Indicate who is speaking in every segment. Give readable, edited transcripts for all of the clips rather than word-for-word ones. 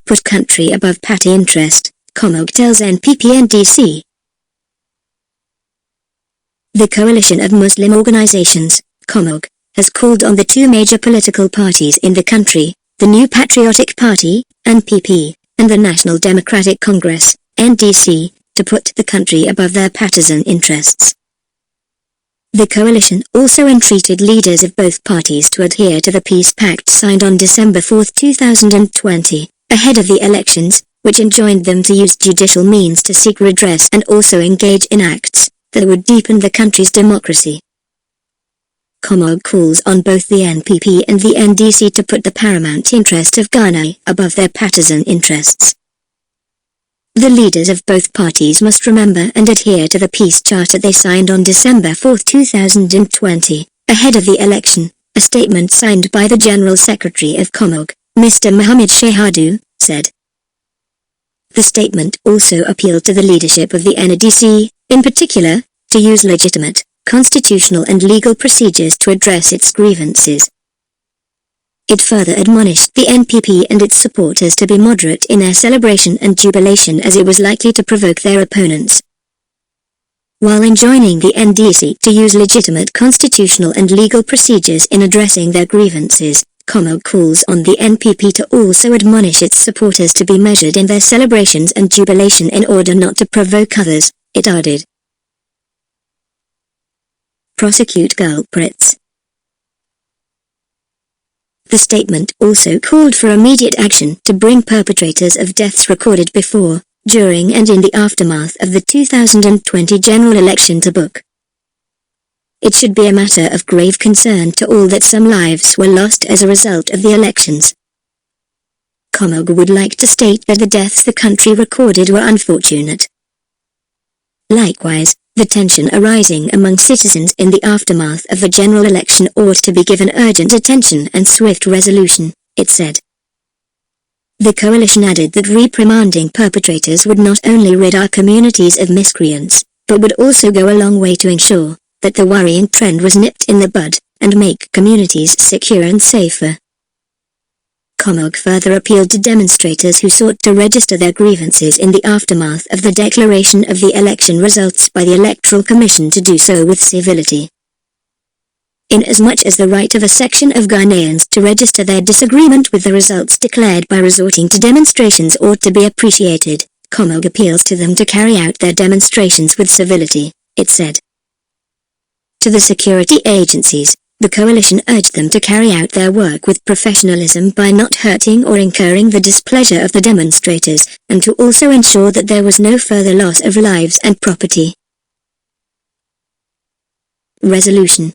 Speaker 1: put country above party interest, Comog tells NPP-NDC. The Coalition of Muslim Organizations, Comog, has called on the two major political parties in the country, the New Patriotic Party, NPP, and the National Democratic Congress, NDC, to put the country above their partisan interests. The coalition also entreated leaders of both parties to adhere to the peace pact signed on December 4, 2020, ahead of the elections, which enjoined them to use judicial means to seek redress and also engage in acts that would deepen the country's democracy. Comog calls on both the NPP and the NDC to put the paramount interest of Ghana above their partisan interests. The leaders of both parties must remember and adhere to the peace charter they signed on December 4, 2020, ahead of the election, a statement signed by the General Secretary of Comog, Mr. Mohammed Shehadu, said. The statement also appealed to the leadership of the NDC, in particular, to use legitimate, constitutional and legal procedures to address its grievances. It further admonished the NPP and its supporters to be moderate in their celebration and jubilation as it was likely to provoke their opponents. While enjoining the NDC to use legitimate constitutional and legal procedures in addressing their grievances, Comog calls on the NPP to also admonish its supporters to be measured in their celebrations and jubilation in order not to provoke others, it added. Prosecute culprits. The statement also called for immediate action to bring perpetrators of deaths recorded before, during and in the aftermath of the 2020 general election to book. It should be a matter of grave concern to all that some lives were lost as a result of the elections. Comog would like to state that the deaths the country recorded were unfortunate. Likewise, the tension arising among citizens in the aftermath of the general election ought to be given urgent attention and swift resolution, it said. The coalition added that reprimanding perpetrators would not only rid our communities of miscreants, but would also go a long way to ensure that the worrying trend was nipped in the bud, and make communities secure and safer. Comog further appealed to demonstrators who sought to register their grievances in the aftermath of the declaration of the election results by the Electoral Commission to do so with civility. Inasmuch as the right of a section of Ghanaians to register their disagreement with the results declared by resorting to demonstrations ought to be appreciated, Comog appeals to them to carry out their demonstrations with civility, it said. To the security agencies, the coalition urged them to carry out their work with professionalism by not hurting or incurring the displeasure of the demonstrators, and to also ensure that there was no further loss of lives and property. Resolution.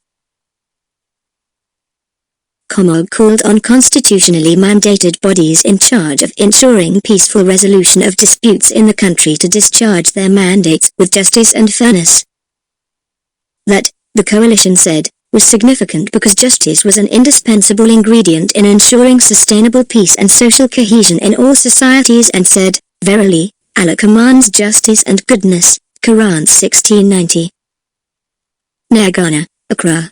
Speaker 1: Comog called on constitutionally mandated bodies in charge of ensuring peaceful resolution of disputes in the country to discharge their mandates with justice and fairness. That, the coalition said, was significant because justice was an indispensable ingredient in ensuring sustainable peace and social cohesion in all societies, and said, verily, Allah commands justice and goodness, Quran 1690. Near Ghana, Accra.